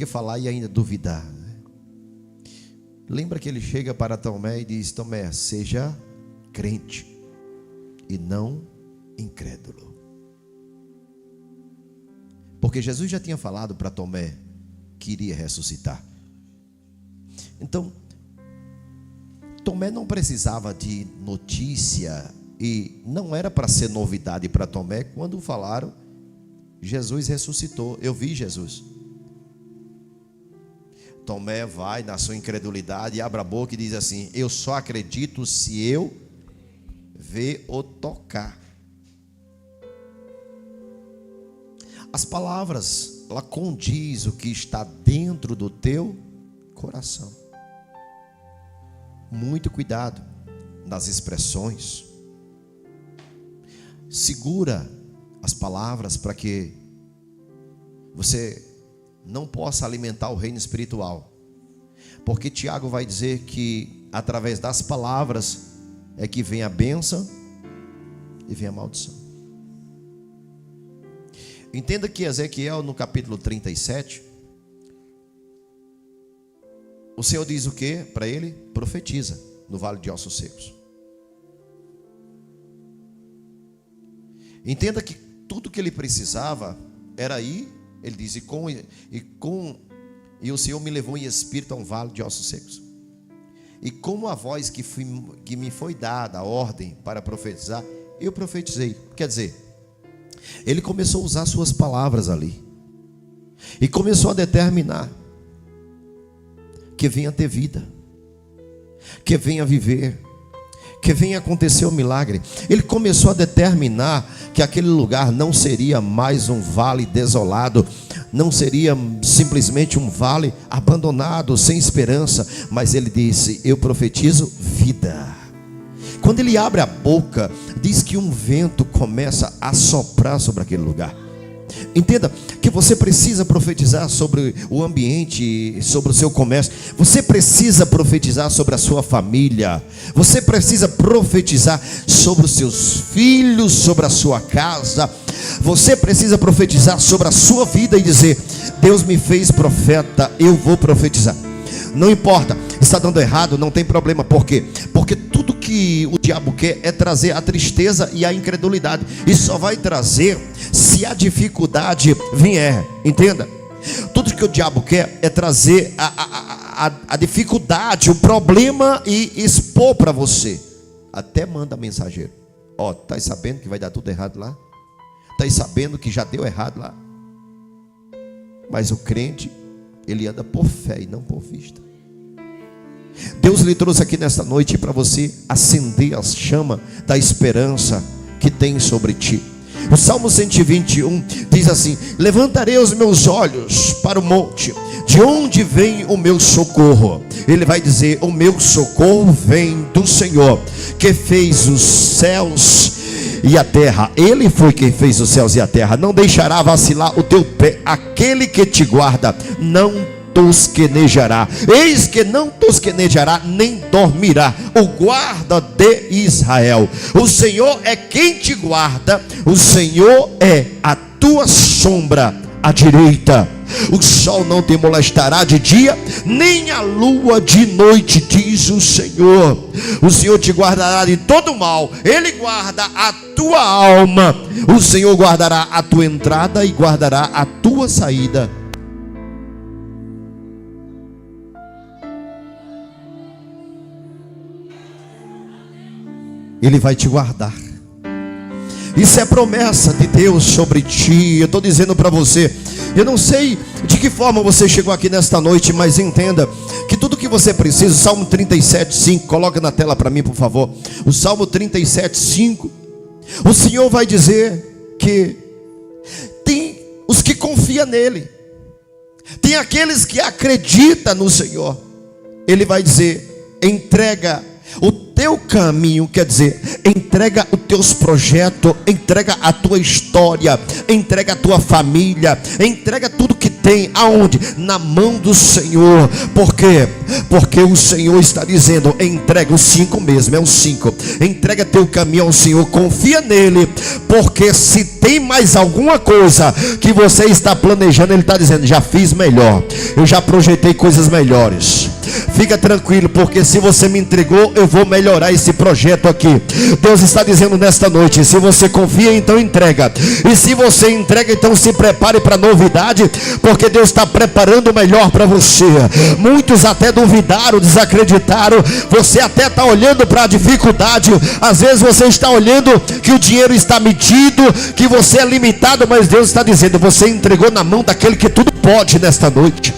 que falar e ainda duvidar. Lembra que ele chega para Tomé e diz: Tomé, seja crente e não incrédulo. Porque Jesus já tinha falado para Tomé que iria ressuscitar. Então, Tomé não precisava de notícia, e não era para ser novidade para Tomé quando falaram: Jesus ressuscitou, eu vi Jesus. Tomé vai na sua incredulidade, abre a boca e diz assim: eu só acredito se eu ver ou tocar. As palavras, ela condiz o que está dentro do teu coração. Muito cuidado nas expressões. Segura as palavras para que você não possa alimentar o reino espiritual. Porque Tiago vai dizer que através das palavras é que vem a bênção e vem a maldição. Entenda que Ezequiel, no capítulo 37, o Senhor diz o que para ele? Profetiza no vale de ossos secos. Entenda que tudo que ele precisava era ir. Ele diz: e o Senhor me levou em espírito a um vale de ossos secos. E como a voz que me foi dada, a ordem para profetizar, eu profetizei. Quer dizer, ele começou a usar suas palavras ali. E começou a determinar que venha ter vida, que venha viver, que venha acontecer o milagre. Ele começou a determinar que aquele lugar não seria mais um vale desolado, não seria simplesmente um vale abandonado, sem esperança, mas ele disse: eu profetizo vida. Quando ele abre a boca, diz que um vento começa a soprar sobre aquele lugar. Entenda que você precisa profetizar sobre o ambiente, sobre o seu comércio. Você precisa profetizar sobre a sua família. Você precisa profetizar sobre os seus filhos, sobre a sua casa. Você precisa profetizar sobre a sua vida e dizer: Deus me fez profeta, eu vou profetizar. Não importa, está dando errado, não tem problema. Por quê? Porque tudo que o diabo quer é trazer a tristeza e a incredulidade. E só vai trazer se a dificuldade vier. Entenda? Tudo que o diabo quer é trazer a dificuldade, o problema, e expor para você. Até manda mensageiro: ó, tá sabendo que vai dar tudo errado lá? Tá sabendo que já deu errado lá? Mas o crente, ele anda por fé e não por vista. Deus lhe trouxe aqui nesta noite para você acender a chama da esperança que tem sobre ti. O Salmo 121 diz assim: levantarei os meus olhos para o monte, de onde vem o meu socorro? Ele vai dizer: o meu socorro vem do Senhor, que fez os céus e a terra. Ele foi quem fez os céus e a terra. Não deixará vacilar o teu pé. Aquele que te guarda não tosquenejará. Eis que não tosquenejará, nem dormirá o guarda de Israel. O Senhor é quem te guarda. O Senhor é a tua sombra à direita. O sol não te molestará de dia, nem a lua de noite, diz o Senhor. O Senhor te guardará de todo mal. Ele guarda a tua alma. O Senhor guardará a tua entrada e guardará a tua saída. Ele vai te guardar. Isso é promessa de Deus sobre ti. Eu estou dizendo para você, eu não sei de que forma você chegou aqui nesta noite, mas entenda que tudo que você precisa. O Salmo 37:5, coloca na tela para mim, por favor. O Salmo 37:5. O Senhor vai dizer que tem os que confiam nele, tem aqueles que acreditam no Senhor. Ele vai dizer: entrega o teu caminho, quer dizer, entrega os teus projetos, entrega a tua história, entrega a tua família, entrega tudo que tem aonde? Na mão do Senhor. Por quê? Porque o Senhor está dizendo: entrega os 5 mesmo, é os 5. Entrega teu caminho ao Senhor, confia nele, porque se tem mais alguma coisa que você está planejando, ele está dizendo: já fiz melhor, eu já projetei coisas melhores. Fica tranquilo, porque se você me entregou, eu vou melhorar esse projeto aqui. Deus está dizendo nesta noite: se você confia, então entrega. E se você entrega, então se prepare para novidade, porque Deus está preparando o melhor para você. Muitos até duvidaram, desacreditaram. Você até está olhando para a dificuldade. Às vezes você está olhando que o dinheiro está medido, que você é limitado, mas Deus está dizendo: você entregou na mão daquele que tudo pode nesta noite.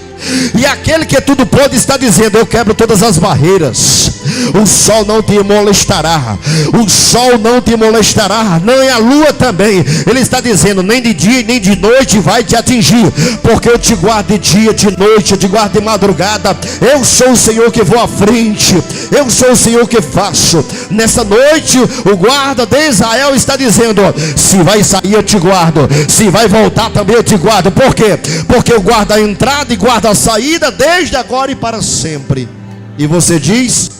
E aquele que tudo pode está dizendo: eu quebro todas as barreiras. O sol não te molestará, o sol não te molestará, nem a lua também. Ele está dizendo: nem de dia nem de noite vai te atingir, porque eu te guardo de dia, de noite, eu te guardo de madrugada. Eu sou o Senhor que vou à frente, eu sou o Senhor que faço. Nessa noite o guarda de Israel está dizendo: se vai sair eu te guardo, se vai voltar também eu te guardo. Por quê? Porque eu guardo a entrada e guardo a saída, desde agora e para sempre. E você diz?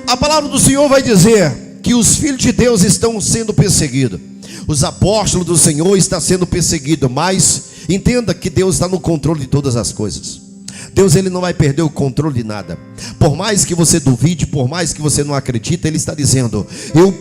A palavra do Senhor vai dizer que os filhos de Deus estão sendo perseguidos. Os apóstolos do Senhor estão sendo perseguidos. Mas entenda que Deus está no controle de todas as coisas. Deus, ele não vai perder o controle de nada. Por mais que você duvide, por mais que você não acredite, ele está dizendo: eu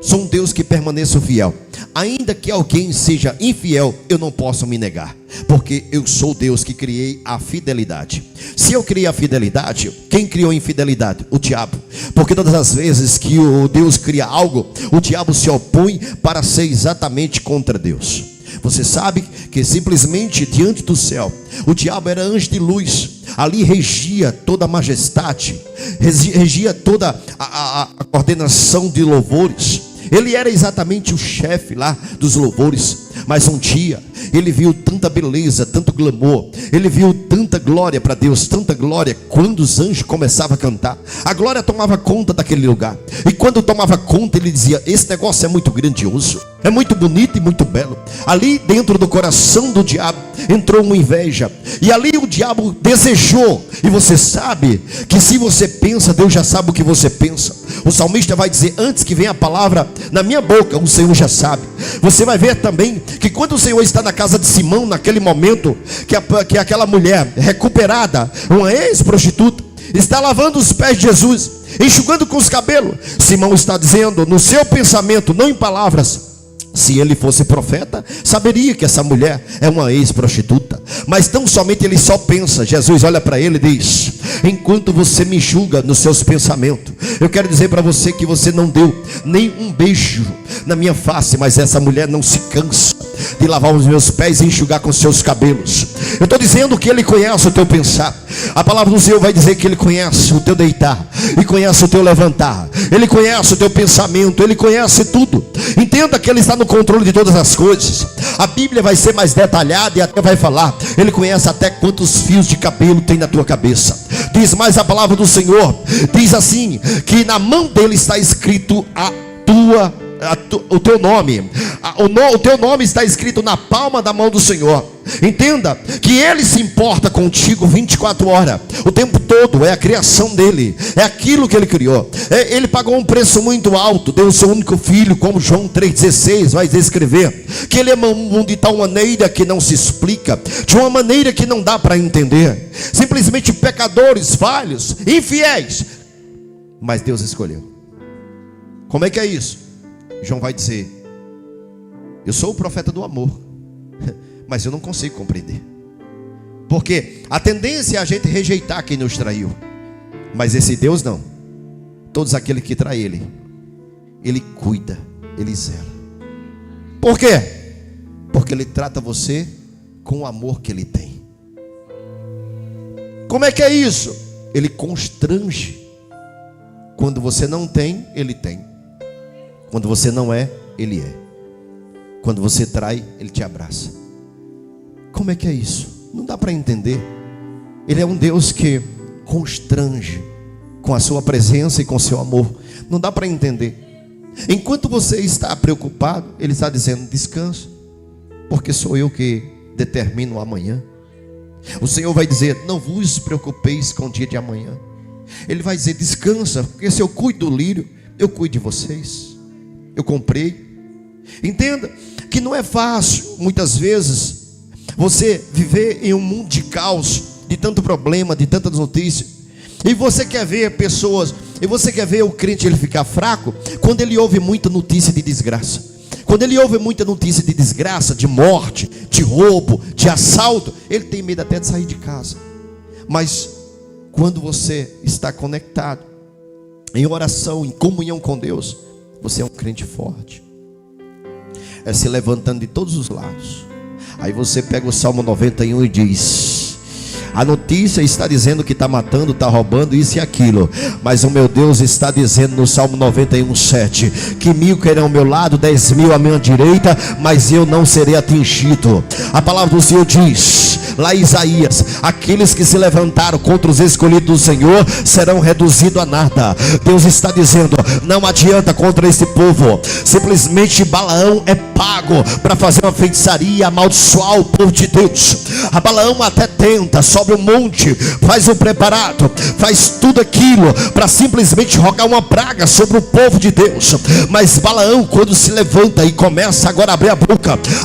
sou um Deus que permaneço fiel. Ainda que alguém seja infiel, eu não posso me negar, porque eu sou Deus que criei a fidelidade. Se eu criei a fidelidade, quem criou a infidelidade? O diabo. Porque todas as vezes que o Deus cria algo, o diabo se opõe para ser exatamente contra Deus. Você sabe que simplesmente diante do céu, o diabo era anjo de luz. Ali regia toda a majestade, regia toda a coordenação de louvores. Ele era exatamente o chefe lá dos louvores. Mas um dia ele viu tanta beleza, tanto glamour, ele viu tanta glória para Deus, tanta glória. Quando os anjos começavam a cantar, a glória tomava conta daquele lugar. E quando tomava conta, ele dizia: esse negócio é muito grandioso, é muito bonito e muito belo. Ali dentro do coração do diabo entrou uma inveja, e ali o diabo desejou. E você sabe que se você pensa, Deus já sabe o que você pensa. O salmista vai dizer: antes que venha a palavra na minha boca, o Senhor já sabe. Você vai ver também que quando o Senhor está na casa de Simão, naquele momento que aquela mulher recuperada, uma ex-prostituta, está lavando os pés de Jesus, enxugando com os cabelos, Simão está dizendo no seu pensamento, não em palavras: se ele fosse profeta, saberia que essa mulher é uma ex-prostituta. Mas tão somente ele só pensa. Jesus olha para ele e diz: enquanto você me enxuga nos seus pensamentos, eu quero dizer para você que você não deu nem um beijo na minha face, mas essa mulher não se cansa de lavar os meus pés e enxugar com seus cabelos. Eu estou dizendo que ele conhece o teu pensar. A palavra do Senhor vai dizer que ele conhece o teu deitar e conhece o teu levantar. Ele conhece o teu pensamento, ele conhece tudo. Entenda que ele está no controle de todas as coisas. A Bíblia vai ser mais detalhada e até vai falar: ele conhece até quantos fios de cabelo tem na tua cabeça. Diz mais a palavra do Senhor, diz assim, que na mão dele está escrito o teu nome. O teu nome está escrito na palma da mão do Senhor. Entenda que ele se importa contigo 24 horas, o tempo todo. É a criação dele, é aquilo que ele criou. Ele pagou um preço muito alto, deu o seu único filho, como João 3,16 vai descrever, que ele amou de tal maneira que não se explica, de uma maneira que não dá para entender. Simplesmente pecadores, falhos, infiéis, mas Deus escolheu. Como é que é isso? João vai dizer: eu sou o profeta do amor, mas eu não consigo compreender. Porque a tendência é a gente rejeitar quem nos traiu, mas esse Deus não. Todos aqueles que traem Ele cuida, Ele zela. Por quê? Porque Ele trata você com o amor que Ele tem. Como é que é isso? Ele constrange. Quando você não tem, Ele tem. Quando você não é, Ele é. Quando você trai, Ele te abraça. Como é que é isso? Não dá para entender. Ele é um Deus que constrange com a sua presença e com o seu amor. Não dá para entender. Enquanto você está preocupado, Ele está dizendo: descansa, porque sou eu que determina o amanhã. O Senhor vai dizer: não vos preocupeis com o dia de amanhã. Ele vai dizer: descansa, porque se eu cuido do lírio, eu cuido de vocês. Eu comprei. Entenda que não é fácil, muitas vezes, você viver em um mundo de caos, de tanto problema, de tantas notícias. E você quer ver pessoas, e você quer ver o crente ele ficar fraco quando ele ouve muita notícia de desgraça. Quando ele ouve muita notícia de desgraça, de morte, de roubo, de assalto, ele tem medo até de sair de casa. Mas quando você está conectado em oração, em comunhão com Deus, você é um crente forte. É se levantando de todos os lados. Aí você pega o Salmo 91 e diz: a notícia está dizendo que está matando, está roubando isso e aquilo, mas o meu Deus está dizendo no Salmo 91:7 que 1000 cairão ao meu lado, 10.000 à minha direita, mas eu não serei atingido. A palavra do Senhor diz lá em Isaías: aqueles que se levantaram contra os escolhidos do Senhor serão reduzidos a nada. Deus está dizendo: não adianta contra esse povo. Simplesmente Balaão é pago para fazer uma feitiçaria, amaldiçoar o povo de Deus. A Balaão até tenta, sobe o monte, faz o preparado, faz tudo aquilo para simplesmente rogar uma praga sobre o povo de Deus. Mas Balaão, quando se levanta e começa agora a abrir a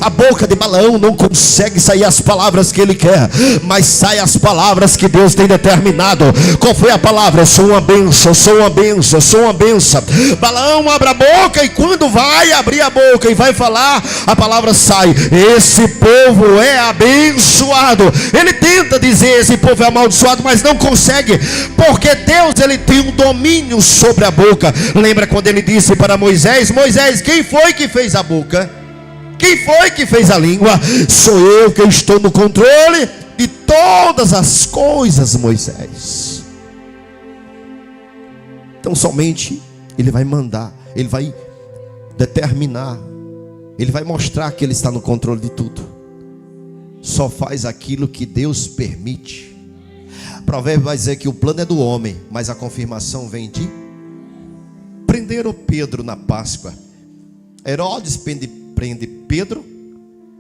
boca de Balaão não consegue sair as palavras que ele quer, mas sai as palavras que Deus tem determinado. Qual foi a palavra? Eu sou uma bênção, sou uma bênção, sou uma bênção. Balaão abre a boca, e quando vai abrir a boca e vai falar, a palavra sai: esse povo é abençoado. Ele tenta dizer esse povo é amaldiçoado, mas não consegue, porque Deus ele tem um domínio sobre a boca. Lembra quando ele disse para Moisés: Moisés, quem foi que fez a boca? Quem foi que fez a língua? Sou eu que estou no controle de todas as coisas, Moisés. Então somente ele vai mandar, ele vai determinar, ele vai mostrar que ele está no controle de tudo. Só faz aquilo que Deus permite. Provérbio vai dizer que o plano é do homem, mas a confirmação vem de... Prenderam Pedro na Páscoa. Herodes prende Pedro.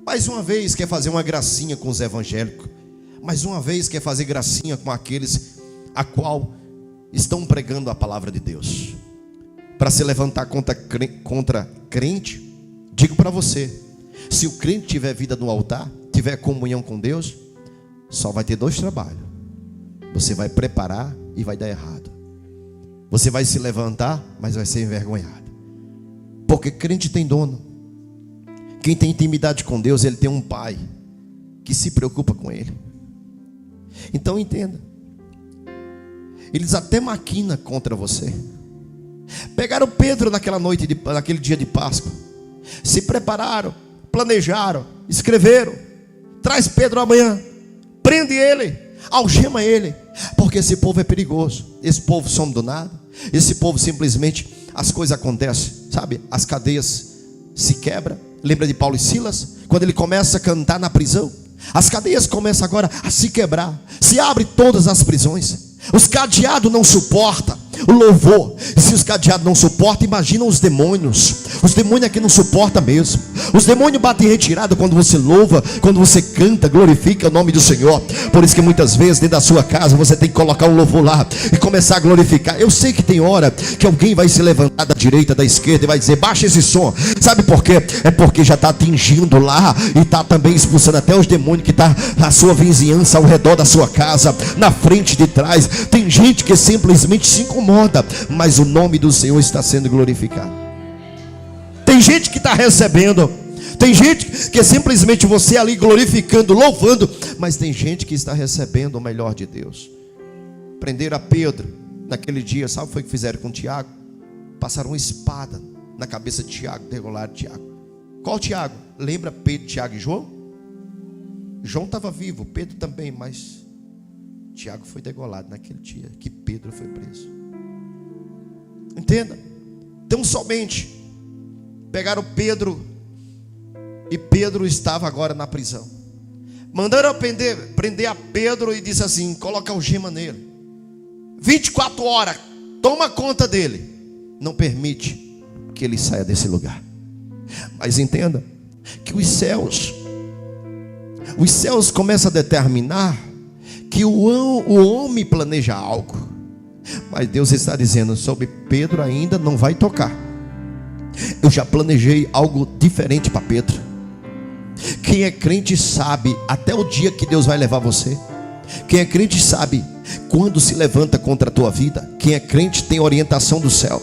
Mais uma vez quer fazer uma gracinha com os evangélicos. Mais uma vez quer fazer gracinha com aqueles a qual estão pregando a palavra de Deus. Para se levantar contra crente, digo para você: se o crente tiver vida no altar, tiver comunhão com Deus, só vai ter 2 trabalhos. Você vai preparar e vai dar errado. Você vai se levantar, mas vai ser envergonhado. Porque crente tem dono. Quem tem intimidade com Deus, ele tem um pai que se preocupa com ele. Então entenda, eles até maquinam contra você. Pegaram Pedro naquele dia de Páscoa, se prepararam, planejaram, escreveram: traz Pedro amanhã, prende ele, algema ele, porque esse povo é perigoso. Esse povo some do nada. Esse povo simplesmente, as coisas acontecem, sabe? As cadeias se quebram. Lembra de Paulo e Silas? Quando ele começa a cantar na prisão, as cadeias começam agora a se quebrar. Se abre todas as prisões. Os cadeados não suportam o louvor. E se os cadeados não suportam, imagina os demônios. Os demônios é que não suportam mesmo. Os demônios batem em retirada quando você louva, quando você canta, glorifica o nome do Senhor. Por isso que muitas vezes dentro da sua casa você tem que colocar um louvor lá e começar a glorificar. Eu sei que tem hora que alguém vai se levantar da direita, da esquerda e vai dizer: baixa esse som. Sabe por quê? É porque já está atingindo lá e está também expulsando até os demônios que estão na sua vizinhança, ao redor da sua casa, na frente, de trás. Tem gente que simplesmente se incomoda, mas o nome do Senhor está sendo glorificado. Tem gente que está recebendo. Tem gente que simplesmente você ali glorificando, louvando, mas tem gente que está recebendo o melhor de Deus. Prenderam a Pedro naquele dia. Sabe o que foi que fizeram com Tiago? Passaram uma espada na cabeça de Tiago, degolaram Tiago. Qual Tiago? Lembra Pedro, Tiago e João? João estava vivo, Pedro também, mas Tiago foi degolado naquele dia que Pedro foi preso. Entenda? Então somente pegaram Pedro, e Pedro estava agora na prisão. Mandaram prender a Pedro e disse assim: coloca algema nele, 24 horas, toma conta dele, não permite que ele saia desse lugar. Mas entenda que os céus Os céus começam a determinar que o homem planeja algo, mas Deus está dizendo: sobre Pedro ainda não vai tocar. Eu já planejei algo diferente para Pedro. Quem é crente sabe até o dia que Deus vai levar você. Quem é crente sabe quando se levanta contra a tua vida. Quem é crente tem orientação do céu.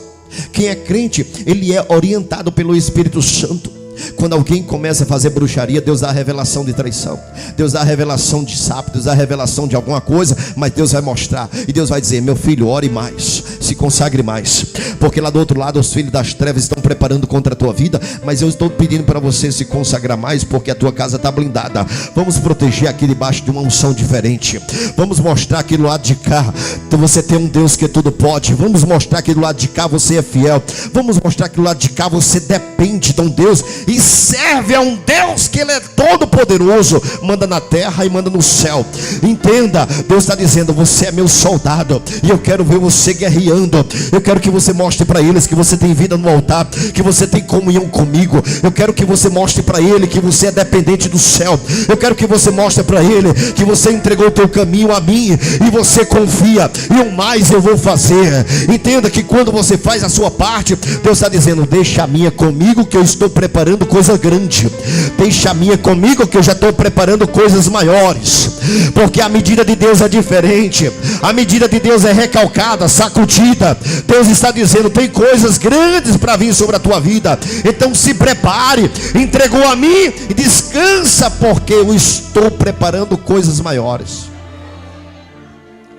Quem é crente, ele é orientado pelo Espírito Santo. Quando alguém começa a fazer bruxaria, Deus dá a revelação de traição, Deus dá a revelação de sapo, Deus dá a revelação de alguma coisa, mas Deus vai mostrar, e Deus vai dizer: meu filho, ore mais, se consagre mais, porque lá do outro lado os filhos das trevas estão preparando contra a tua vida, mas eu estou pedindo para você se consagrar mais, porque a tua casa está blindada. Vamos proteger aqui debaixo de uma unção diferente. Vamos mostrar que do lado de cá você tem um Deus que tudo pode. Vamos mostrar que do lado de cá você é fiel. Vamos mostrar que do lado de cá você depende de um Deus e serve a um Deus que ele é todo poderoso, manda na terra e manda no céu. Entenda, Deus está dizendo: você é meu soldado, e eu quero ver você guerreando. Eu quero que você mostre para eles que você tem vida no altar, que você tem comunhão comigo. Eu quero que você mostre para ele que você é dependente do céu. Eu quero que você mostre para ele que você entregou o teu caminho a mim, e você confia, e o mais eu vou fazer. Entenda que quando você faz a sua parte, Deus está dizendo: deixa a minha comigo, que eu estou preparando coisa grande. Deixa a minha comigo, que eu já estou preparando coisas maiores. Porque a medida de Deus é diferente. A medida de Deus é recalcada, sacudida. Deus está dizendo: tem coisas grandes para vir sobre a tua vida. Então se prepare. Entregou a mim e descansa, porque eu estou preparando coisas maiores.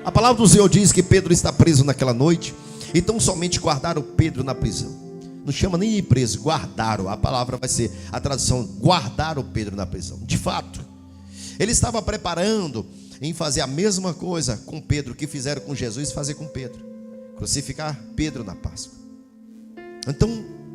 A palavra do Senhor diz que Pedro está preso naquela noite. Então somente guardaram Pedro na prisão. Não chama nem de preso, guardaram. A palavra vai ser a tradução: guardaram Pedro na prisão. De fato, ele estava preparando em fazer a mesma coisa com Pedro que fizeram com Jesus, fazer com Pedro: crucificar Pedro na Páscoa. Então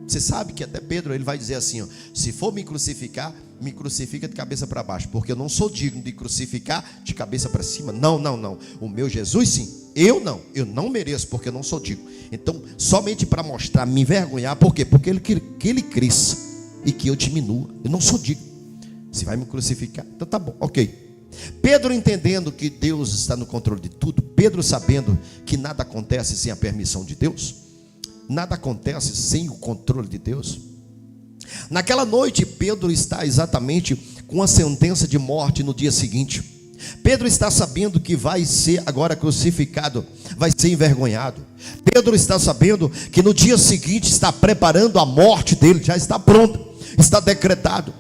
você sabe que até Pedro, ele vai dizer assim, ó: se for me crucificar, me crucifica de cabeça para baixo, porque eu não sou digno de crucificar de cabeça para cima. Não, não, não. O meu Jesus sim. Eu não mereço, porque eu não sou digno. Então, somente para mostrar, me envergonhar. Por quê? Porque que ele cresça e que eu diminua. Eu não sou digno. Você vai me crucificar? Então tá bom, ok. Pedro entendendo que Deus está no controle de tudo. Pedro sabendo que nada acontece sem a permissão de Deus. Nada acontece sem o controle de Deus. Naquela noite, Pedro está exatamente com a sentença de morte no dia seguinte. Pedro está sabendo que vai ser agora crucificado, vai ser envergonhado. Pedro está sabendo que no dia seguinte está preparando a morte dele, já está pronto, está decretado.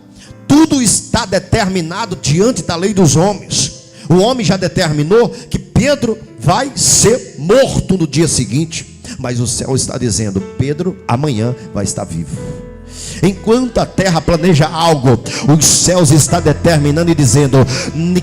Tudo está determinado diante da lei dos homens. O homem já determinou que Pedro vai ser morto no dia seguinte. Mas o céu está dizendo: Pedro amanhã vai estar vivo. Enquanto a terra planeja algo, os céus está determinando e dizendo: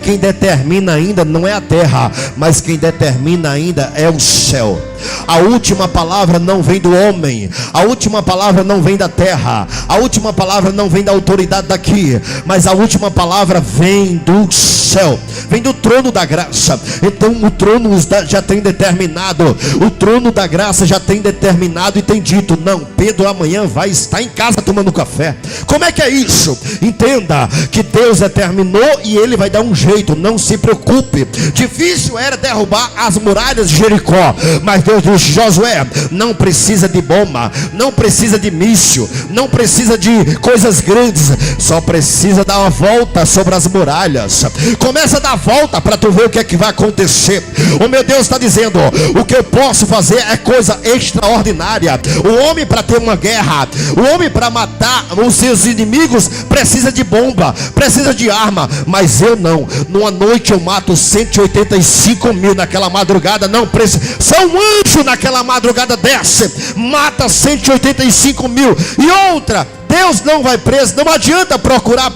quem determina ainda não é a terra, mas quem determina ainda é o céu. A última palavra não vem do homem, a última palavra não vem da terra, a última palavra não vem da autoridade daqui, mas a última palavra vem do céu, vem do trono da graça. Então o trono já tem determinado, o trono da graça já tem determinado e tem dito: não, Pedro amanhã vai estar em casa tomando café. Como é que é isso? Entenda que Deus determinou e ele vai dar um jeito, não se preocupe. Difícil era derrubar as muralhas de Jericó, mas Deus disse: Josué, não precisa de bomba, não precisa de míssil, não precisa de coisas grandes, só precisa dar uma volta sobre as muralhas. Começa a dar a volta para tu ver o que é que vai acontecer. O meu Deus está dizendo: o que eu posso fazer é coisa extraordinária. O homem, para ter uma guerra, o homem, para matar os seus inimigos, precisa de bomba, precisa de arma, mas eu não. Numa noite eu mato 185 mil naquela madrugada. Não precisa. Só um anjo naquela madrugada desce, mata 185 mil. E outra, Deus não vai preso. Não adianta procurar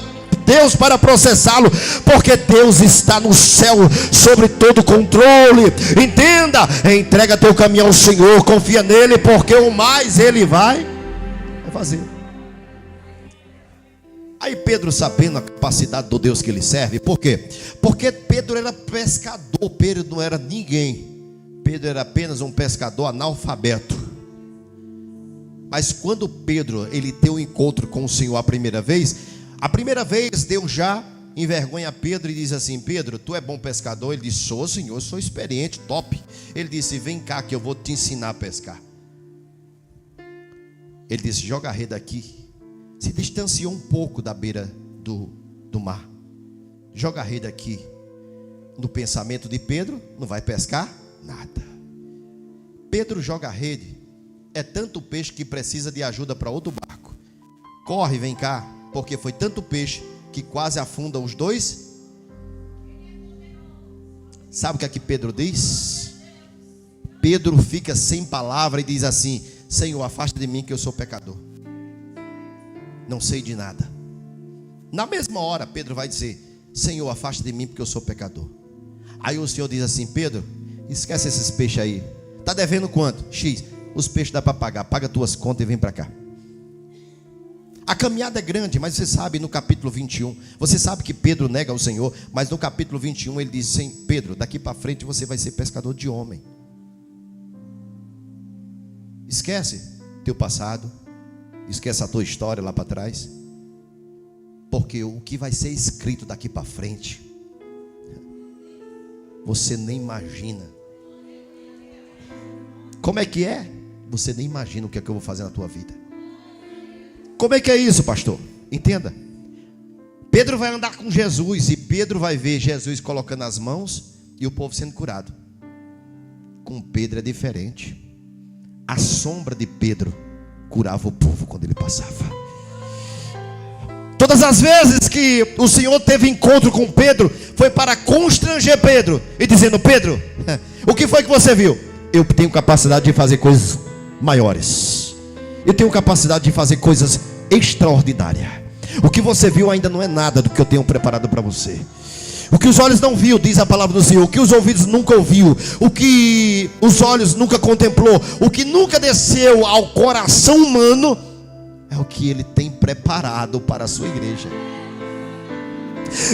Deus para processá-lo, porque Deus está no céu, sobre todo controle. Entenda, entrega teu caminho ao Senhor, confia nele, porque o mais ele vai fazer. Aí Pedro, sabendo a capacidade do Deus que ele serve, por quê? Porque Pedro era pescador, Pedro não era ninguém. Pedro era apenas um pescador analfabeto. Mas quando Pedro, ele teve um encontro com o Senhor a primeira vez Deus já envergonha Pedro e diz assim: Pedro, tu é bom pescador? Ele disse: sou, senhor, sou experiente, top. Ele disse: vem cá que eu vou te ensinar a pescar. Ele disse: joga a rede aqui. Se distanciou um pouco da beira do mar. Joga a rede aqui. No pensamento de Pedro, não vai pescar nada. Pedro joga a rede. É tanto peixe que precisa de ajuda para outro barco. Corre, vem cá, porque foi tanto peixe que quase afunda os dois. Sabe o que é que Pedro diz? Pedro fica sem palavra e diz assim: Senhor, afasta de mim que eu sou pecador, não sei de nada. Na mesma hora Pedro vai dizer: Senhor, afasta de mim porque eu sou pecador. Aí o Senhor diz assim: Pedro, esquece esses peixes aí. Está devendo quanto? X. Os peixes dá para pagar. Paga tuas contas e vem para cá. A caminhada é grande, mas você sabe, no capítulo 21, você sabe que Pedro nega o Senhor, mas no capítulo 21 ele diz assim: Pedro, daqui para frente você vai ser pescador de homem. Esquece teu passado, esquece a tua história lá para trás, porque o que vai ser escrito daqui para frente, você nem imagina. Como é que é? Você nem imagina o que é que eu vou fazer na tua vida. Como é que é isso, pastor? Entenda. Pedro vai andar com Jesus e Pedro vai ver Jesus colocando as mãos e o povo sendo curado. Com Pedro é diferente. A sombra de Pedro curava o povo quando ele passava. Todas as vezes que o Senhor teve encontro com Pedro, foi para constranger Pedro e dizendo: Pedro, o que foi que você viu? Eu tenho capacidade de fazer coisas maiores. Eu tenho capacidade de fazer coisas extraordinárias. O que você viu ainda não é nada do que eu tenho preparado para você. O que os olhos não viu, diz a palavra do Senhor, o que os ouvidos nunca ouviu, o que os olhos nunca contemplou, o que nunca desceu ao coração humano, é o que Ele tem preparado para a sua igreja.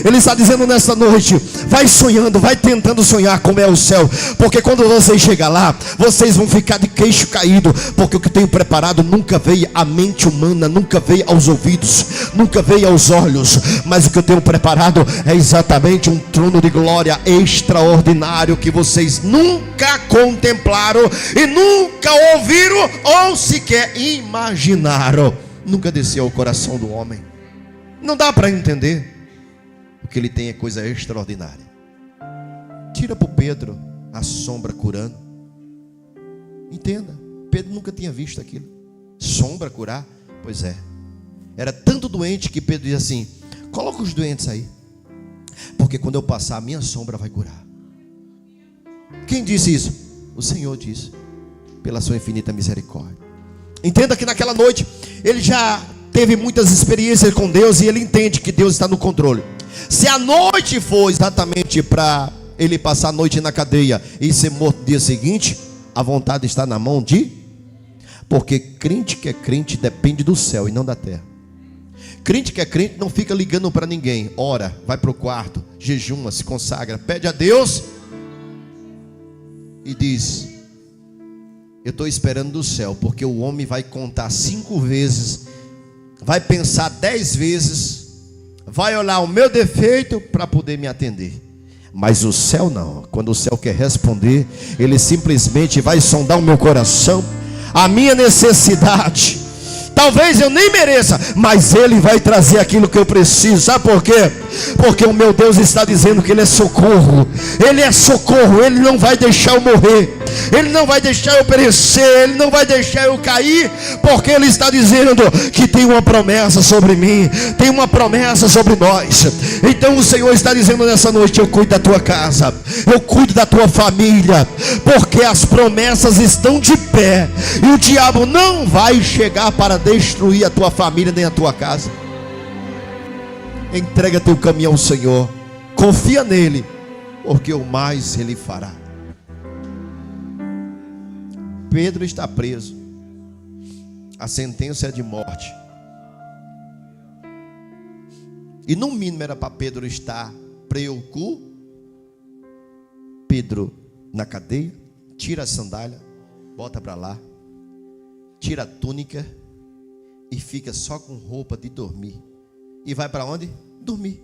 Ele está dizendo nessa noite: vai sonhando, vai tentando sonhar como é o céu, porque quando vocês chegar lá, vocês vão ficar de queixo caído, porque o que eu tenho preparado nunca veio à mente humana, nunca veio aos ouvidos, nunca veio aos olhos, mas o que eu tenho preparado é exatamente um trono de glória extraordinário que vocês nunca contemplaram e nunca ouviram ou sequer imaginaram. Nunca desceu ao coração do homem. Não dá para entender. O que ele tem é coisa extraordinária. Tira para o Pedro a sombra curando. Entenda, Pedro nunca tinha visto aquilo. Sombra curar? Pois é. Era tanto doente que Pedro diz assim: coloca os doentes aí, porque quando eu passar a minha sombra vai curar. Quem disse isso? O Senhor disse, pela sua infinita misericórdia. Entenda que naquela noite ele já teve muitas experiências com Deus e ele entende que Deus está no controle. Se a noite for exatamente para ele passar a noite na cadeia e ser morto no dia seguinte, a vontade está na mão de... Porque crente que é crente depende do céu e não da terra. Crente que é crente não fica ligando para ninguém. Ora, vai para o quarto, jejuma, se consagra, pede a Deus e diz: eu estou esperando do céu, porque o homem vai contar 5 vezes, vai pensar 10 vezes, vai olhar o meu defeito para poder me atender. Mas o céu não. Quando o céu quer responder, ele simplesmente vai sondar o meu coração, a minha necessidade. Talvez eu nem mereça, mas Ele vai trazer aquilo que eu preciso. Sabe por quê? Porque o meu Deus está dizendo que Ele é socorro. Ele é socorro, Ele não vai deixar eu morrer, Ele não vai deixar eu perecer, Ele não vai deixar eu cair, porque Ele está dizendo que tem uma promessa sobre mim, tem uma promessa sobre nós. Então o Senhor está dizendo nessa noite: eu cuido da tua casa, eu cuido da tua família, porque as promessas estão de pé, e o diabo não vai chegar para destruir a tua família nem a tua casa. Entrega teu caminho ao Senhor, confia nele, porque o mais Ele fará. Pedro está preso, a sentença é de morte, e no mínimo era para Pedro estar preocupado. Pedro na cadeia, tira a sandália, bota para lá, tira a túnica e fica só com roupa de dormir. E vai para onde? Dormir.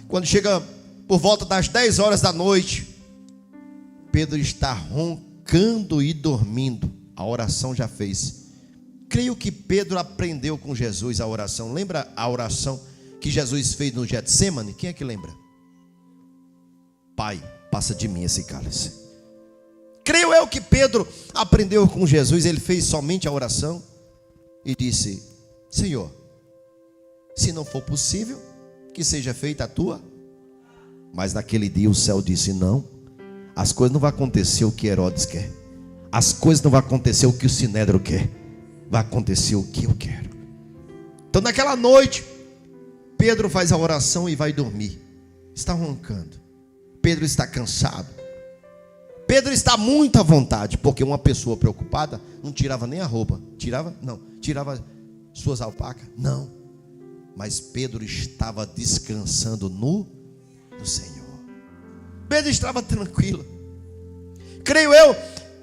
Quando chega por volta das 10 horas da noite, Pedro está roncando e dormindo. A oração já fez. Creio que Pedro aprendeu com Jesus a oração. Lembra a oração que Jesus fez no Getsemane? Quem é que lembra? Pai, passa de mim esse cálice. Creio eu que Pedro aprendeu com Jesus. Ele fez somente a oração e disse: Senhor, se não for possível, que seja feita a tua. Mas naquele dia o céu disse: não, as coisas não vão acontecer o que Herodes quer. As coisas não vão acontecer o que o Sinédrio quer. Vai acontecer o que eu quero. Então naquela noite, Pedro faz a oração e vai dormir. Está roncando. Pedro está cansado. Pedro está muito à vontade, porque uma pessoa preocupada não tirava nem a roupa. Tirava? Não. Tirava suas alpacas? Não. Mas Pedro estava descansando no Senhor. Pedro estava tranquilo. Creio eu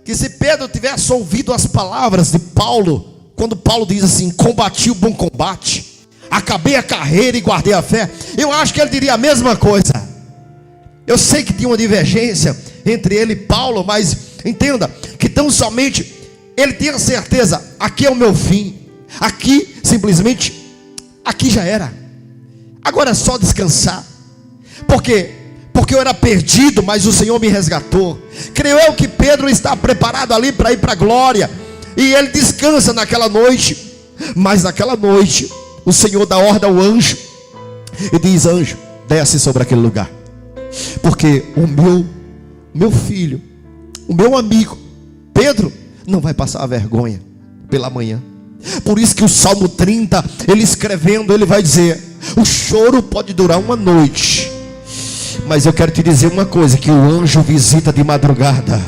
que se Pedro tivesse ouvido as palavras de Paulo, quando Paulo diz assim: combati o bom combate, acabei a carreira e guardei a fé, eu acho que ele diria a mesma coisa. Eu sei que tinha uma divergência entre ele e Paulo, mas entenda que tão somente ele tinha certeza: aqui é o meu fim, aqui simplesmente, aqui já era, agora é só descansar. Por quê? Porque eu era perdido, mas o Senhor me resgatou. Creio eu que Pedro está preparado ali para ir para a glória, e ele descansa naquela noite. Mas naquela noite o Senhor dá ordem ao anjo e diz: anjo, desce sobre aquele lugar, porque o meu filho, o meu amigo Pedro não vai passar vergonha pela manhã. Por isso que o Salmo 30, ele escrevendo, ele vai dizer: o choro pode durar uma noite, mas eu quero te dizer uma coisa, que o anjo visita de madrugada.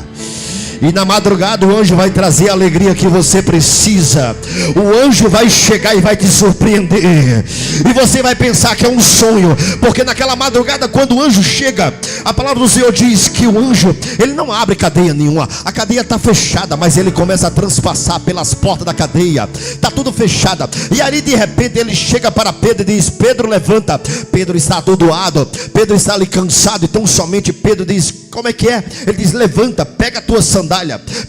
E na madrugada o anjo vai trazer a alegria que você precisa. O anjo vai chegar e vai te surpreender. E você vai pensar que é um sonho, porque naquela madrugada, quando o anjo chega, a palavra do Senhor diz que o anjo, ele não abre cadeia nenhuma. A cadeia está fechada, mas ele começa a transpassar pelas portas da cadeia. Está tudo fechada. E aí de repente ele chega para Pedro e diz: Pedro, levanta. Pedro está atordoado, Pedro está ali cansado. Então somente Pedro diz: como é que é? Ele diz: levanta, pega a tua sandália.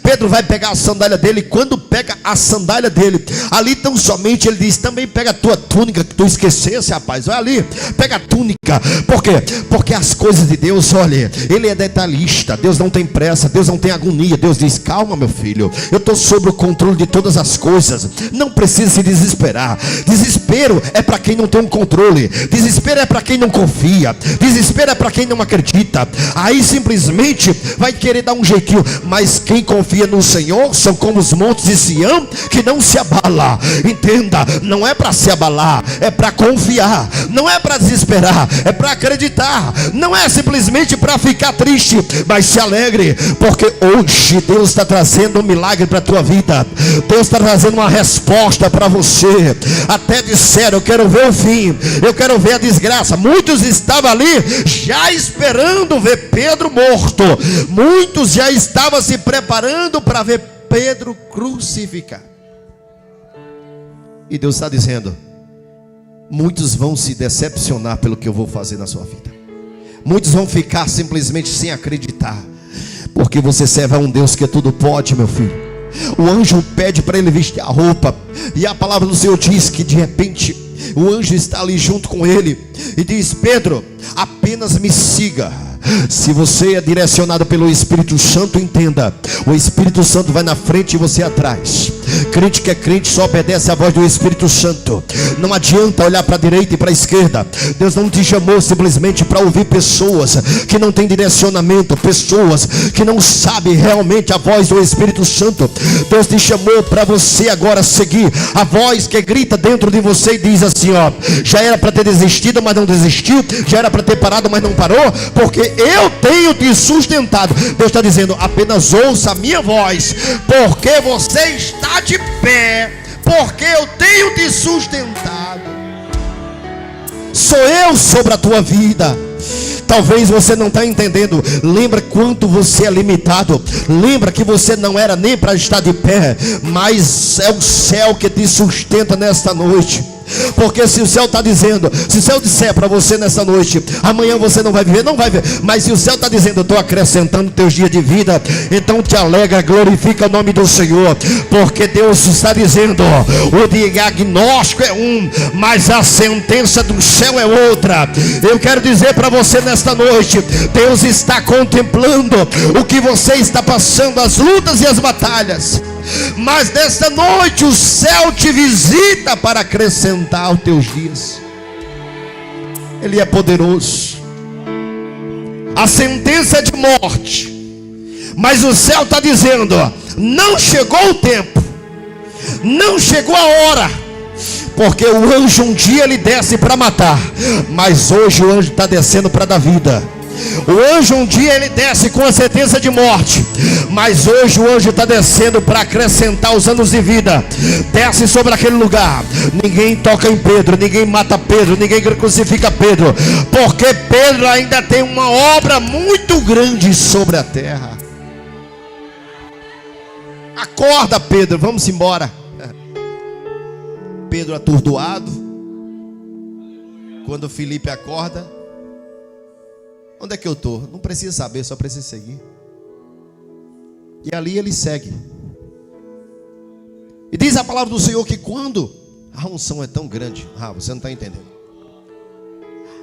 Pedro vai pegar a sandália dele. Quando pega a sandália dele, ali tão somente ele diz: também pega a tua túnica que tu esquecesse, rapaz. Olha ali, pega a túnica. Por quê? Porque as coisas de Deus, olha, ele é detalhista. Deus não tem pressa, Deus não tem agonia. Deus diz: calma, meu filho, eu estou sob o controle de todas as coisas. Não precisa se desesperar. Desespero é para quem não tem um controle. Desespero é para quem não confia. Desespero é para quem não acredita. Aí simplesmente vai querer dar um jeitinho. Mas quem confia no Senhor são como os montes de Sião, que não se abala. Entenda, não é para se abalar, é para confiar. Não é para desesperar, é para acreditar. Não é simplesmente para ficar triste, mas se alegre, porque hoje Deus está trazendo um milagre para a tua vida. Deus está trazendo uma resposta para você. Até disseram: eu quero ver o fim, eu quero ver a desgraça. Muitos estavam ali já esperando ver Pedro morto. Muitos já estavam se preparando para ver Pedro crucificado. E Deus está dizendo: muitos vão se decepcionar pelo que eu vou fazer na sua vida. Muitos vão ficar simplesmente sem acreditar, porque você serve a um Deus que tudo pode, meu filho. O anjo pede para ele vestir a roupa, e a palavra do Senhor diz que de repente o anjo está ali junto com ele e diz: Pedro, apenas me siga. Se você é direcionado pelo Espírito Santo, entenda, o Espírito Santo vai na frente e você atrás. Crente que é crente só obedece à voz do Espírito Santo. Não adianta olhar para a direita e para a esquerda. Deus não te chamou simplesmente para ouvir pessoas que não têm direcionamento, pessoas que não sabem realmente a voz do Espírito Santo. Deus te chamou para você agora seguir a voz que grita dentro de você e diz assim: ó, já era para ter desistido, mas não desistiu. Já era para ter parado, mas não parou, porque eu tenho te sustentado. Deus está dizendo: apenas ouça a minha voz, porque você está de pé, porque eu tenho te sustentado. Sou eu sobre a tua vida. Talvez você não está entendendo. Lembra quanto você é limitado. Lembra que você não era nem para estar de pé, mas é o céu que te sustenta nesta noite. Porque se o céu está dizendo, se o céu disser para você nessa noite, amanhã você não vai viver, não vai viver. Mas se o céu está dizendo, eu estou acrescentando teus dias de vida, então te alegra, glorifica o nome do Senhor. Porque Deus está dizendo, o diagnóstico é um, mas a sentença do céu é outra. Eu quero dizer para você nesta noite, Deus está contemplando o que você está passando, as lutas e as batalhas. Mas nesta noite o céu te visita para acrescentar os teus dias. Ele é poderoso. A sentença é de morte, mas o céu está dizendo, não chegou o tempo, não chegou a hora. Porque o anjo um dia ele desce para matar, mas hoje o anjo está descendo para dar vida. O anjo um dia ele desce com a sentença de morte, mas hoje o anjo está descendo para acrescentar os anos de vida. Desce sobre aquele lugar. Ninguém toca em Pedro, ninguém mata Pedro, ninguém crucifica Pedro, porque Pedro ainda tem uma obra muito grande sobre a terra. Acorda, Pedro, vamos embora. Pedro atordoado. Quando Filipe acorda, onde é que eu estou? Não precisa saber, só precisa seguir. E ali ele segue. E diz a palavra do Senhor que quando a unção é tão grande, você não está entendendo.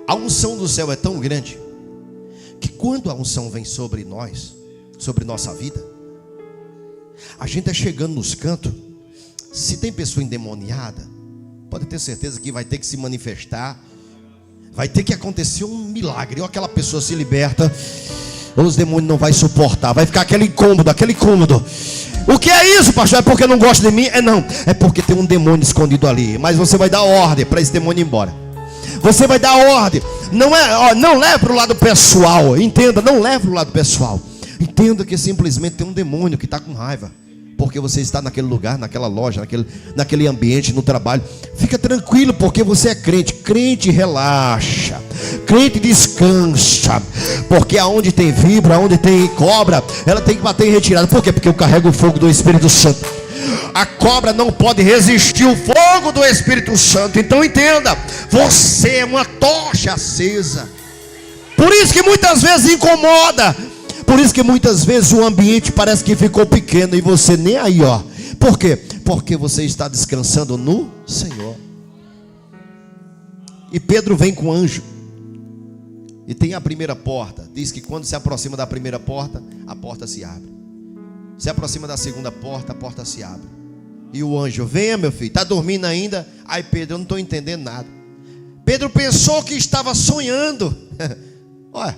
A unção do céu é tão grande que quando a unção vem sobre nós, sobre nossa vida, a gente é chegando nos cantos. Se tem pessoa endemoniada, pode ter certeza que vai ter que se manifestar, vai ter que acontecer um milagre. Ou aquela pessoa se liberta, ou os demônios não vai suportar, vai ficar aquele incômodo, O que é isso, pastor? É porque não gosta de mim? Não, é porque tem um demônio escondido ali. Mas você vai dar ordem para esse demônio ir embora. Você vai dar ordem. Não leve para o lado pessoal. Entenda, não leve para o lado pessoal. Entenda que simplesmente tem um demônio que está com raiva, porque você está naquele lugar, naquela loja, naquele ambiente, no trabalho. Fica tranquilo, porque você é crente. Crente relaxa, crente descansa. Porque aonde tem vibra, aonde tem cobra, ela tem que bater em retirada. Por quê? Porque eu carrego o fogo do Espírito Santo. A cobra não pode resistir o fogo do Espírito Santo. Então entenda, você é uma tocha acesa. Por isso que muitas vezes incomoda. Por isso que muitas vezes o ambiente parece que ficou pequeno e você nem aí, ó. Por quê? Porque você está descansando no Senhor. E Pedro vem com o anjo. E tem a primeira porta. Diz que quando se aproxima da primeira porta, a porta se abre. Se aproxima da segunda porta, a porta se abre. E o anjo, venha meu filho, está dormindo ainda? Ai Pedro, eu não estou entendendo nada. Pedro pensou que estava sonhando. Olha,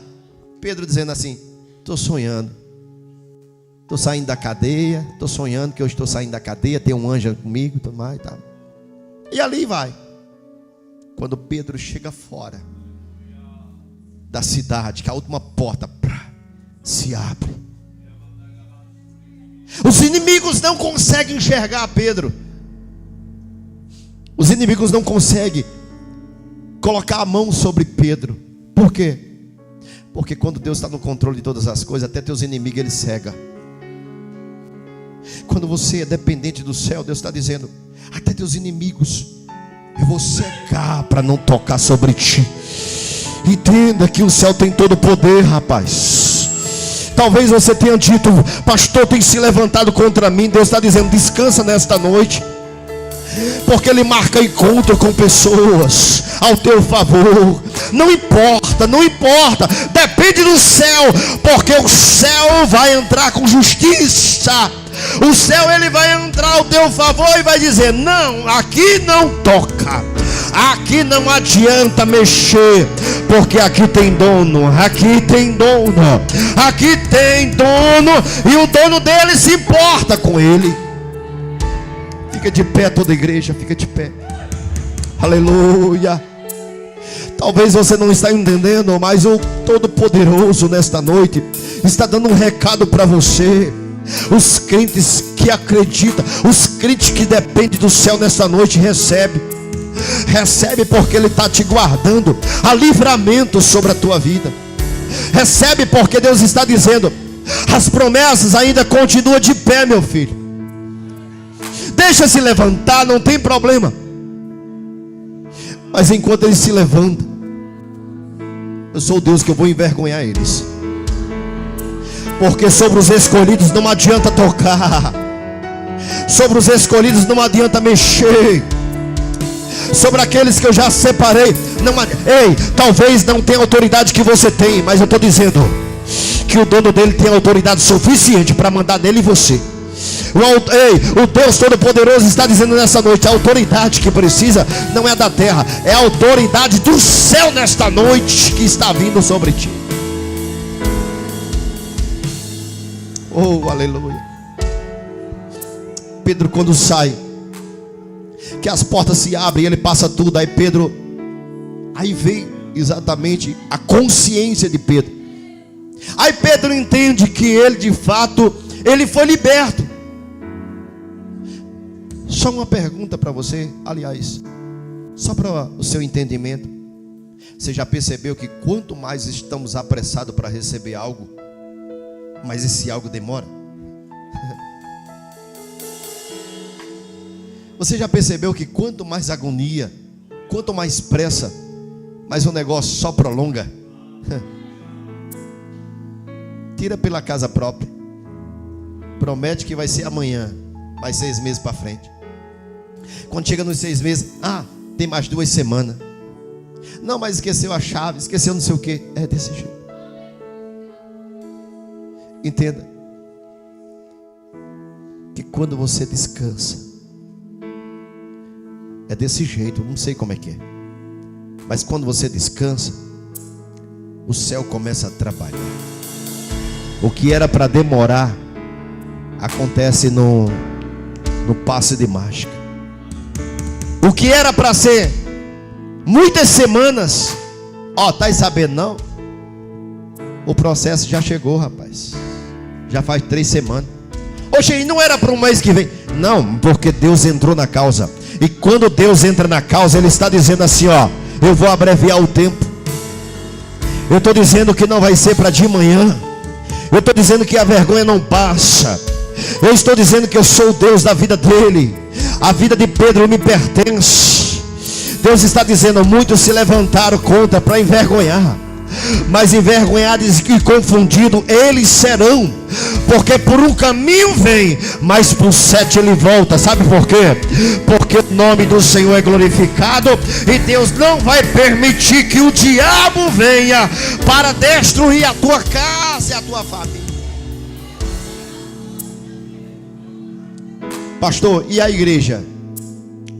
Pedro dizendo assim, estou sonhando. Estou saindo da cadeia. Estou sonhando que eu estou saindo da cadeia. Tem um anjo comigo, tudo mais, tá. E ali vai. Quando Pedro chega fora da cidade, que a última porta se abre, os inimigos não conseguem enxergar Pedro. Os inimigos não conseguem colocar a mão sobre Pedro. Por quê? Porque quando Deus está no controle de todas as coisas, até teus inimigos Ele cega. Quando você é dependente do céu, Deus está dizendo, até teus inimigos eu vou cegar para não tocar sobre ti. Entenda que o céu tem todo o poder, rapaz. Talvez você tenha dito, pastor, tem se levantado contra mim. Deus está dizendo, descansa nesta noite, porque Ele marca encontro com pessoas ao teu favor. Não importa, não importa, depende do céu, porque o céu vai entrar com justiça. O céu ele vai entrar ao teu favor e vai dizer, não, aqui não toca, aqui não adianta mexer, porque aqui tem dono, aqui tem dono, aqui tem dono, e o dono dele se importa com ele. Fica de pé toda a igreja, fica de pé. Aleluia. Talvez você não está entendendo, mas o Todo-Poderoso nesta noite está dando um recado para você. Os crentes que acreditam, os crentes que dependem do céu nesta noite, recebe porque Ele está te guardando. Há livramento sobre a tua vida. Recebe porque Deus está dizendo, as promessas ainda continuam de pé, meu filho. Deixa se levantar, não tem problema. Mas enquanto eles se levantam, eu sou o Deus que eu vou envergonhar eles. Porque sobre os escolhidos não adianta tocar, sobre os escolhidos não adianta mexer, sobre aqueles que eu já separei não adianta. Ei, talvez não tenha a autoridade que você tem, mas eu estou dizendo que o dono dele tem autoridade suficiente para mandar nele e você. O Deus Todo-Poderoso está dizendo nessa noite: a autoridade que precisa não é da terra, é a autoridade do céu nesta noite que está vindo sobre ti. Oh, aleluia. Pedro, quando sai, que as portas se abrem, ele passa tudo. Aí vem exatamente a consciência de Pedro. Aí Pedro entende que ele de fato, ele foi liberto. Só uma pergunta para você, aliás, só para o seu entendimento. Você já percebeu que quanto mais estamos apressados para receber algo, mais esse algo demora? Você já percebeu que quanto mais agonia, quanto mais pressa, mais o negócio só prolonga? Tira pela casa própria. Promete que vai ser amanhã, mais 6 meses para frente. Quando chega nos 6 meses, tem mais 2 semanas. Não, mas esqueceu a chave, esqueceu não sei o que. É desse jeito. Entenda que quando você descansa, é desse jeito. Não sei como é que é, mas quando você descansa, o céu começa a trabalhar. O que era para demorar acontece no passe de mágica. O que era para ser muitas semanas, tá sabendo não? O processo já chegou, rapaz. Já faz 3 semanas. Oxe, não era para um mês que vem. Não, porque Deus entrou na causa. E quando Deus entra na causa, Ele está dizendo assim, eu vou abreviar o tempo. Eu estou dizendo que não vai ser para de manhã. Eu estou dizendo que a vergonha não passa. Eu estou dizendo que eu sou o Deus da vida dele. A vida de Pedro me pertence. Deus está dizendo: muitos se levantaram contra para envergonhar, mas envergonhados e confundidos eles serão, porque por um caminho vem, mas por 7 ele volta. Sabe por quê? Porque o nome do Senhor é glorificado, e Deus não vai permitir que o diabo venha para destruir a tua casa e a tua família. Pastor, e a igreja?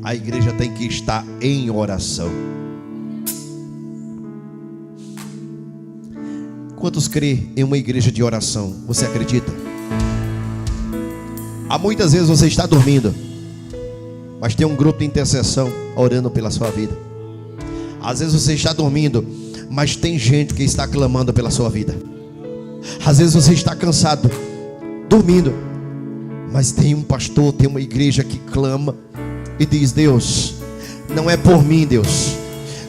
A igreja tem que estar em oração. Quantos crê em uma igreja de oração? Você acredita? Há muitas vezes você está dormindo, mas tem um grupo de intercessão orando pela sua vida. Às vezes você está dormindo, mas tem gente que está clamando pela sua vida. Às vezes você está cansado, dormindo, mas tem um pastor, tem uma igreja que clama e diz: Deus, não é por mim, Deus,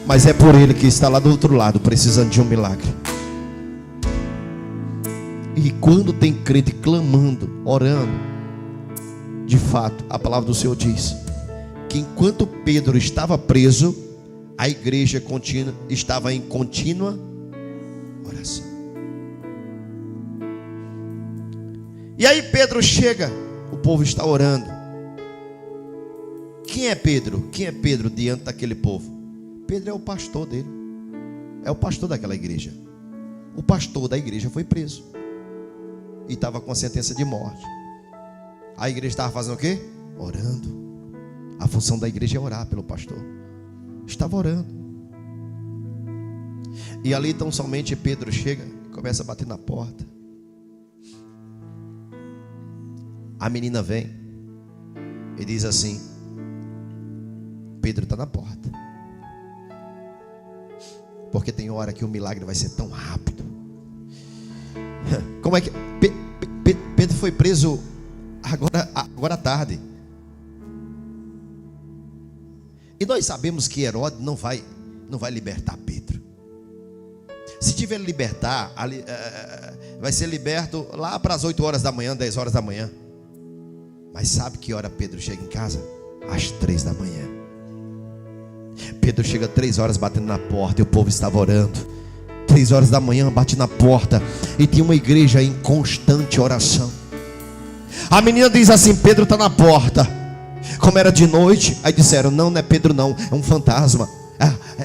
mas é por ele que está lá do outro lado, precisando de um milagre. E quando tem crente clamando, orando, de fato, a palavra do Senhor diz que enquanto Pedro estava preso, a igreja estava em contínua oração. E aí Pedro chega, o povo está orando. Quem é Pedro? Quem é Pedro diante daquele povo? Pedro é o pastor dele, é o pastor daquela igreja. O pastor da igreja foi preso e estava com a sentença de morte. A igreja estava fazendo o quê? Orando. A função da igreja é orar pelo pastor. Estava orando. E ali tão somente Pedro chega, começa a bater na porta. A menina vem e diz assim: Pedro está na porta. Porque tem hora que o milagre vai ser tão rápido. Como é que Pedro foi preso agora à tarde? E nós sabemos que Herodes não vai libertar Pedro. Se tiver libertar, vai ser liberto lá para as 8 horas da manhã, 10 horas da manhã. Mas sabe que hora Pedro chega em casa? Às 3 da manhã. Pedro chega 3 horas batendo na porta, e o povo estava orando. 3 horas da manhã, bate na porta, e tinha uma igreja em constante oração. A menina diz assim: Pedro está na porta. Como era de noite, aí disseram: não, não é Pedro não, é um fantasma,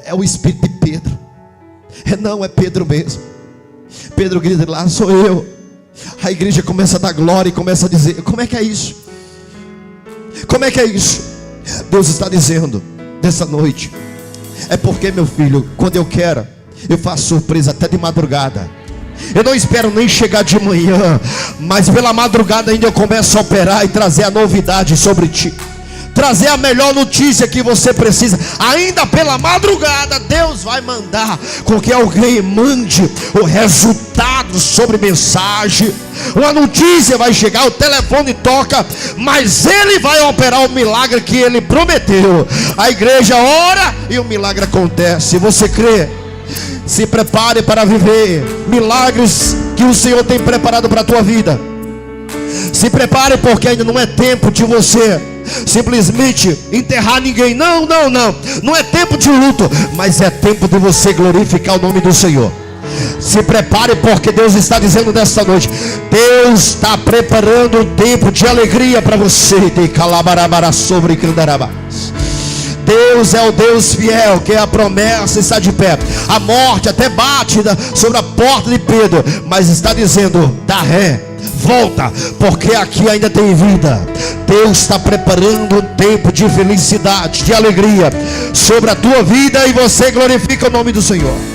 é o espírito de Pedro. Não, é Pedro mesmo. Pedro grita lá: sou eu. A igreja começa a dar glória e começa a dizer: como é que é isso? Como é que é isso? Deus está dizendo dessa noite: é porque, meu filho, quando eu quero, eu faço surpresa até de madrugada. Eu não espero nem chegar de manhã, mas pela madrugada ainda eu começo a operar e trazer a novidade sobre ti, trazer a melhor notícia que você precisa. Ainda pela madrugada Deus vai mandar com que alguém mande o resultado sobre mensagem. Uma notícia vai chegar, o telefone toca, mas Ele vai operar o milagre que Ele prometeu. A igreja ora e o milagre acontece. Você crê? Se prepare para viver milagres que o Senhor tem preparado para a tua vida. Se prepare, porque ainda não é tempo de você simplesmente enterrar ninguém. Não, não, não. Não é tempo de luto, mas é tempo de você glorificar o nome do Senhor. Se prepare, porque Deus está dizendo nesta noite: Deus está preparando um tempo de alegria para você. Deus é o Deus fiel, que a promessa está de pé. A morte até bate sobre a porta de Pedro, mas está dizendo: dá ré, volta, porque aqui ainda tem vida. Deus está preparando um tempo de felicidade, de alegria sobre a tua vida, e você glorifica o nome do Senhor.